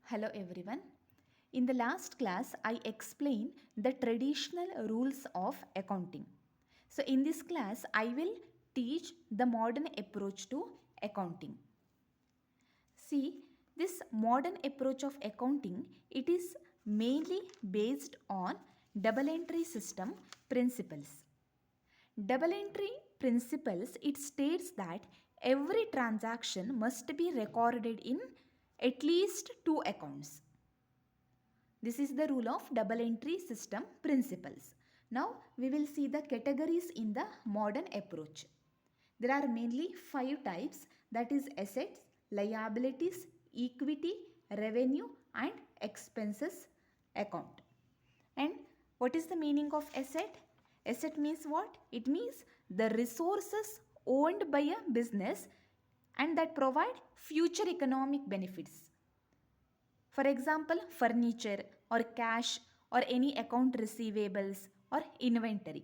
Hello everyone. In the last class, I explained the traditional rules of accounting. So, in this class, I will teach the modern approach to accounting. See, this modern approach of accounting, it is mainly based on double entry system principles. Double entry principles, it states that every transaction must be recorded in at least two accounts. This is the rule of double entry system principles. Now we will see the categories in the modern approach. There are mainly five types, that is assets, liabilities, equity, revenue and expenses account. And what is the meaning of asset? Asset means what? It means the resources owned by a business and that provide future economic benefits. For example, furniture or cash or any account receivables or inventory.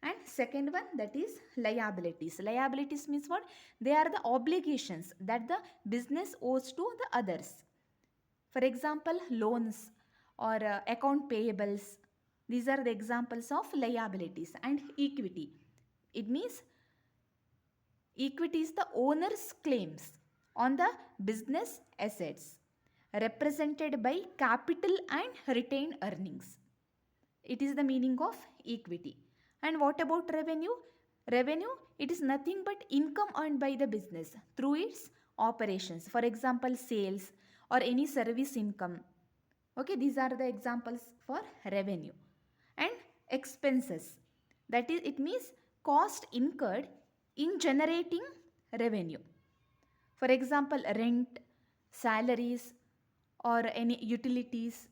And second one, that is liabilities. Liabilities means what? They are the obligations that the business owes to the others. For example, loans or account payables. These are the examples of liabilities. And equity. It means equity is the owner's claims on the business assets represented by capital and retained earnings. It is the meaning of equity. And what about revenue? Revenue, it is nothing but income earned by the business through its operations. For example, sales or any service income. Okay, these are the examples for revenue. And expenses, that is, it means cost incurred in generating revenue. For example, rent, salaries or any utilities.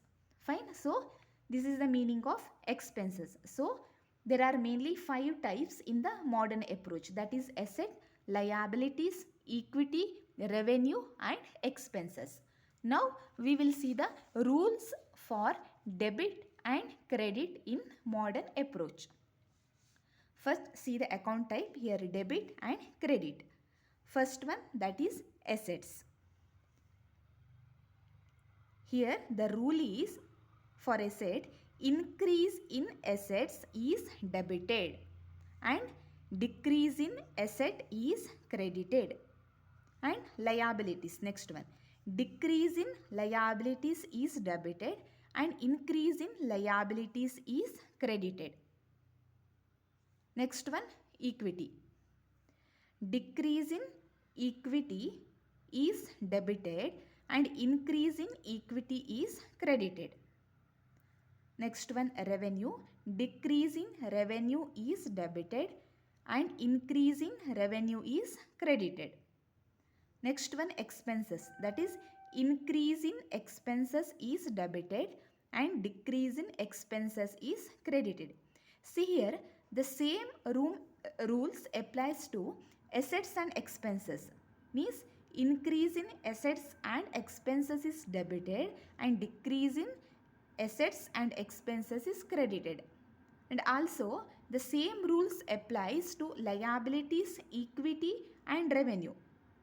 Fine. So, this is the meaning of expenses. So, there are mainly five types in the modern approach, that is asset, liabilities, equity, revenue and expenses. Now, we will see the rules for debit and credit in modern approach. First, see the account type here, debit and credit. First one, that is assets. Here the rule is, for asset, increase in assets is debited and decrease in asset is credited. And liabilities, next one, decrease in liabilities is debited and increase in liabilities is credited. Next one, equity. Decrease in equity is debited and increase in equity is credited. Next one, revenue. Decrease in revenue is debited and increase in revenue is credited. Next one, expenses. That is, increase in expenses is debited and decrease in expenses is credited. See here, the same rules applies to assets and expenses. Means increase in assets and expenses is debited and decrease in assets and expenses is credited. And also the same rules applies to liabilities, equity and revenue.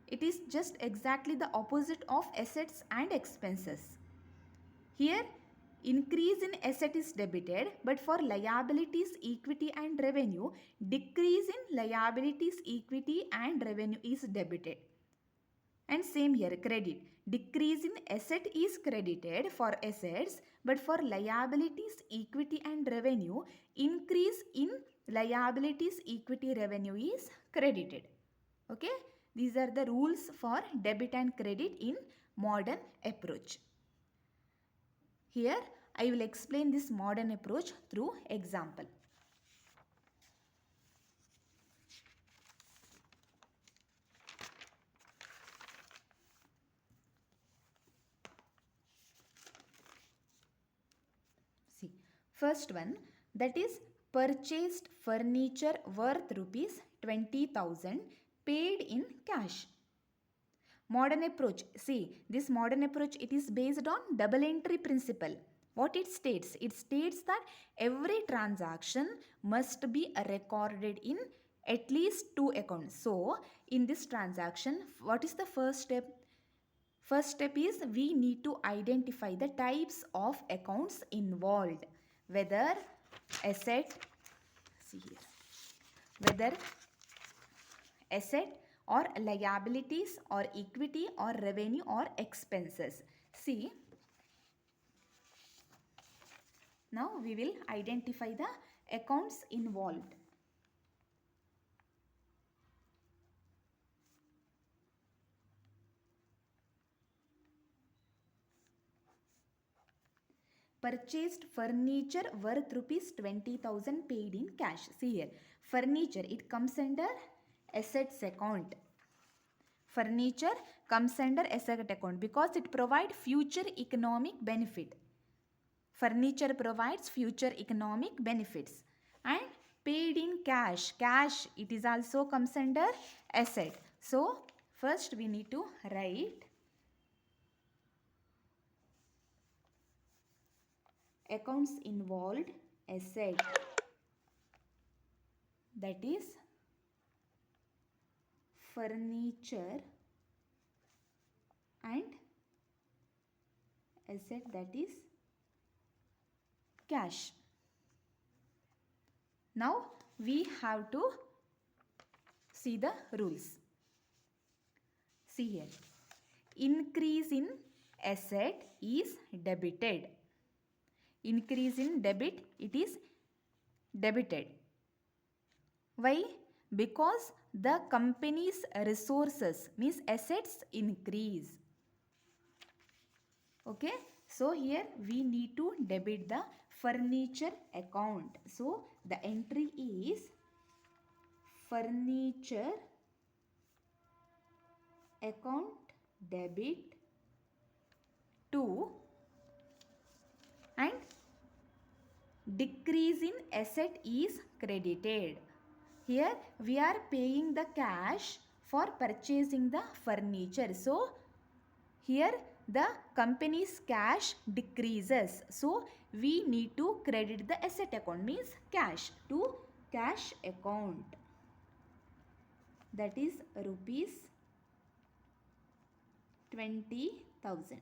It is just exactly the opposite of assets and expenses. Here increase in asset is debited, but for liabilities, equity and revenue, decrease in liabilities, equity and revenue is debited. And same here, credit. Decrease in asset is credited for assets, but for liabilities, equity and revenue, increase in liabilities, equity, revenue is credited. Okay, these are the rules for debit and credit in modern approach. Here I will explain this modern approach through example. See, first one, that is purchased furniture worth rupees 20,000 paid in cash. Modern approach, see this modern approach, it is based on double entry principle. What it states? It states that every transaction must be recorded in at least two accounts. So in this transaction, what is the first step? First step is we need to identify the types of accounts involved, whether asset, see here, whether asset or liabilities or equity or revenue or expenses. See, now we will identify the accounts involved. Purchased furniture worth rupees 20,000 paid in cash. See here, furniture, it comes under assets account. Furniture comes under asset account because it provides future economic benefit. Furniture provides future economic benefits. And paid in cash, cash, it is also comes under asset. So first we need to write accounts involved asset, that is furniture, and asset, that is cash. Now we have to see the rules. See here, increase in asset is debited. Increase in debit, it is debited. Why? Because the company's resources, means assets, increase. Okay, so here we need to debit the furniture account. So the entry is furniture account debit to, and decrease in asset is credited. Here we are paying the cash for purchasing the furniture. So here the company's cash decreases. So we need to credit the asset account, means cash, to cash account. That is rupees 20,000.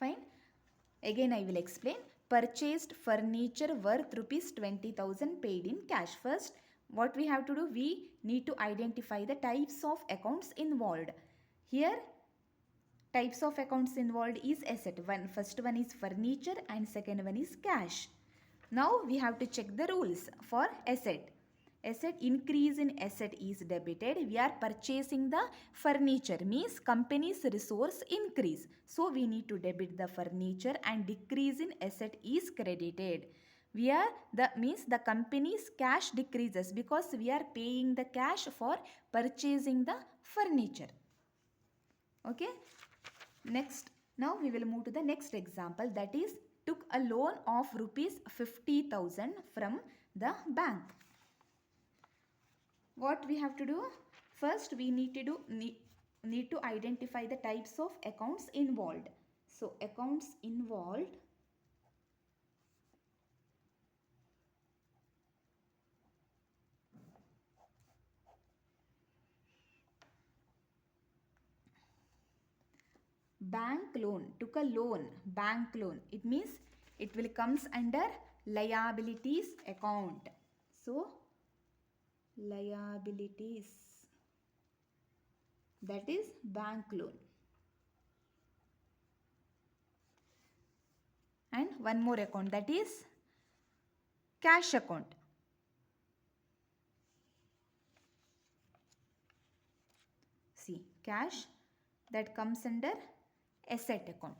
Fine. Again I will explain. Purchased furniture worth rupees 20,000 paid in cash. First, what we have to do, we need to identify the types of accounts involved. Here, types of accounts involved is asset. First one is furniture and second one is cash. Now we have to check the rules for asset. Asset, increase in asset is debited. We are purchasing the furniture, means company's resource increase. So we need to debit the furniture, and decrease in asset is credited. We are means the company's cash decreases because we are paying the cash for purchasing the furniture. Okay. Next, now we will move to the next example, that is took a loan of rupees 50,000 from the bank. What we have to do? First we need to identify the types of accounts involved. So accounts involved, bank loan, took a loan, bank loan, it means it will comes under liabilities account. So liabilities, that is bank loan. And one more account, that is cash account. See, cash, that comes under asset account.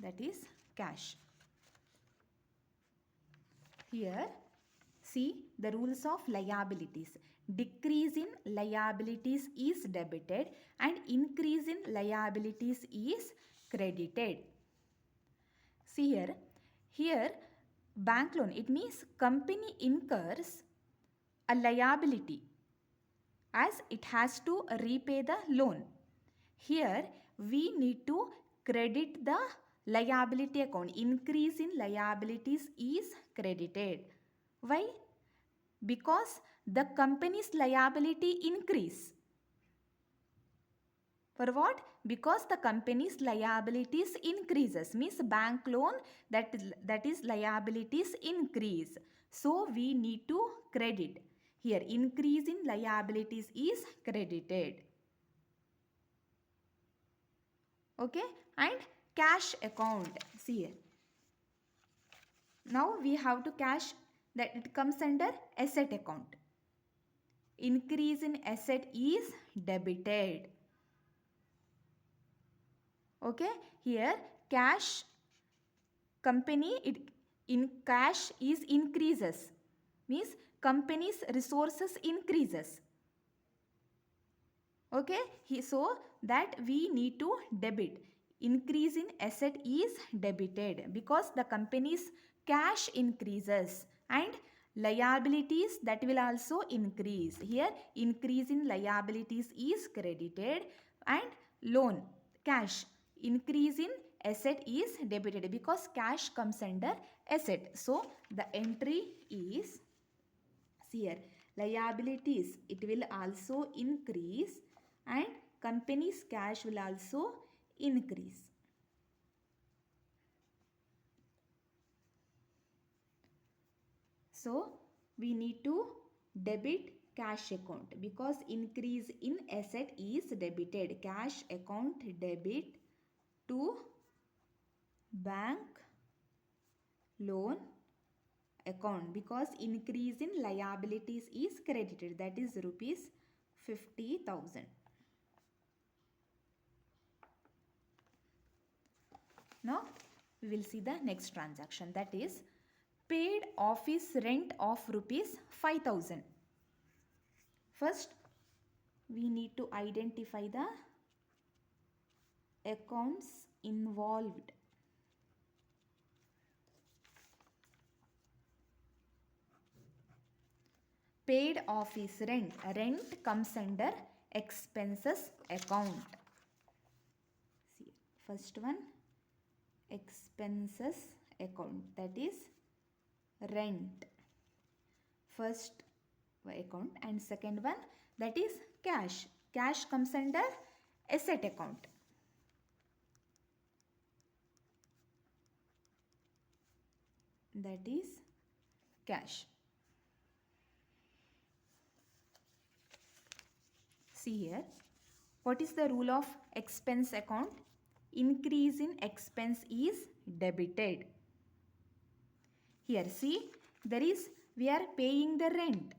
That is cash. Here, see the rules of liabilities. Decrease in liabilities is debited and increase in liabilities is credited. See here bank loan, it means company incurs a liability as it has to repay the loan. Here we need to credit the liability account. Increase in liabilities is credited. Why? Because the company's liability increase. For what? Because the company's liabilities increases. Means bank loan, that is liabilities increase. So we need to credit. Here increase in liabilities is credited. Okay, and cash account. See here. Now we have to cash, that it comes under asset account. Increase in asset is debited. Okay, here cash company, it in cash is increases. Means company's resources increases. Okay, so that we need to debit. Increase in asset is debited because the company's cash increases and liabilities, that will also increase. Here increase in liabilities is credited and loan, cash, increase in asset is debited because cash comes under asset. So the entry is, see here, liabilities, it will also increase and company's cash will also increase. So we need to debit cash account because increase in asset is debited. Cash account debit to bank loan account because increase in liabilities is credited, that is rupees 50,000. Now we will see the next transaction, that is paid office rent of rupees 5,000. First we need to identify the accounts involved. Paid office rent. Rent comes under expenses account. See, first one, expenses account, that is rent. First account, and second one, that is cash. Cash comes under asset account. That is cash. See here, what is the rule of expense account? Increase in expense is debited. Here see, there is, we are paying the rent.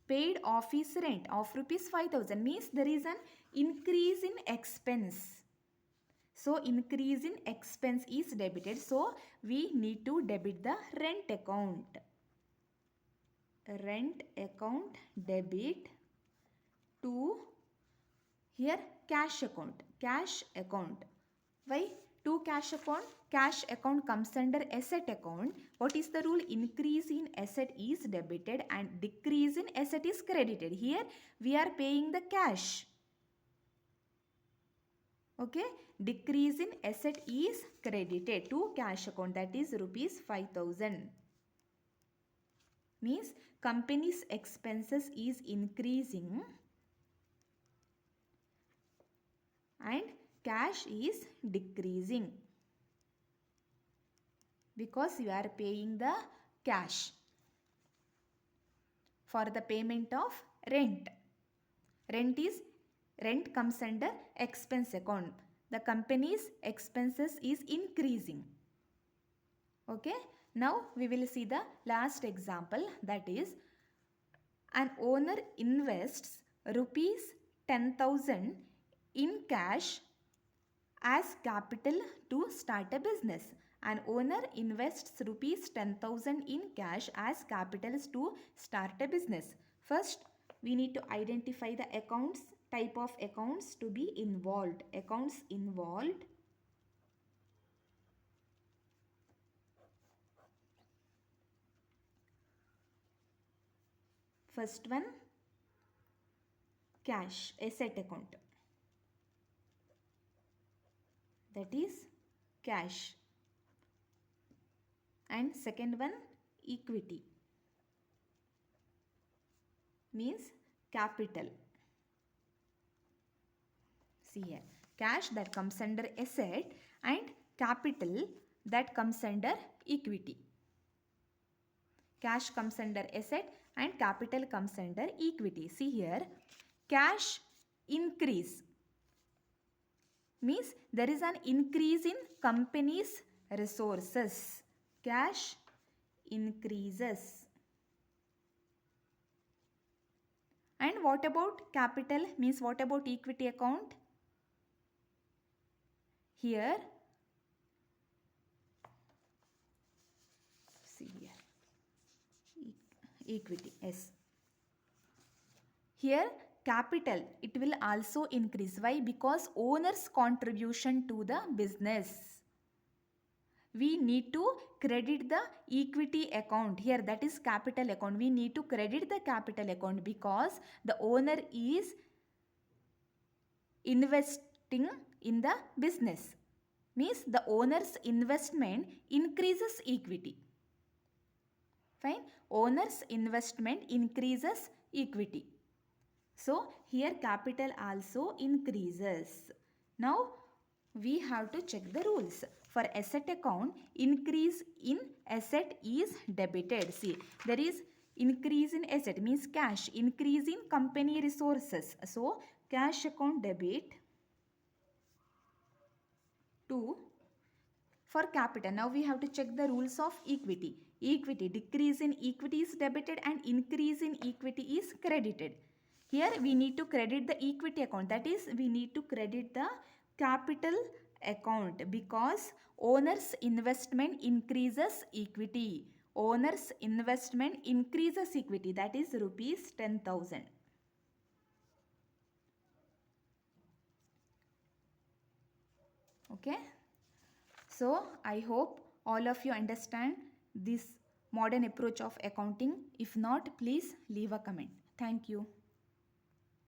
Paid office rent of rupees 5,000 means there is an increase in expense. So increase in expense is debited. So we need to debit the rent account. Rent account debit to, here cash account. Cash account. Why? To cash account. Cash account comes under asset account. What is the rule? Increase in asset is debited and decrease in asset is credited. Here we are paying the cash. Okay, decrease in asset is credited to cash account, that is rupees 5,000. Means company's expenses is increasing and cash is decreasing because you are paying the cash for the payment of rent. Rent comes under expense account. The company's expenses is increasing. Okay, now we will see the last example, that is an owner invests rupees 10,000 in cash as capital to start a business. An owner invests rupees 10,000 in cash as capital to start a business. First, we need to identify the accounts, type of accounts to be involved. Accounts involved. First one, cash, asset account. That is cash. and second one equity means capital. See here, cash that comes under asset and capital that comes under equity. Cash comes under asset and capital comes under equity. See here, cash increase means there is an increase in company's resources. Cash increases. And what about capital means what about equity account? Here, see here, equity, yes. Here capital, it will also increase. Why? Because owner's contribution to the business. We need to credit the equity account here, that is capital account. We need to credit the capital account because the owner is investing in the business. Means the owner's investment increases equity. Fine. Owner's investment increases equity. So here capital also increases. Now we have to check the rules. For asset account, increase in asset is debited. See, there is increase in asset means cash, increase in company resources. So cash account debit to for capital. Now we have to check the rules of equity. Equity, decrease in equity is debited and increase in equity is credited. Here we need to credit the equity account, that is we need to credit the capital account because owner's investment increases equity. Owner's investment increases equity, that is rupees 10,000. Okay. So I hope all of you understand this modern approach of accounting. If not, please leave a comment. Thank you.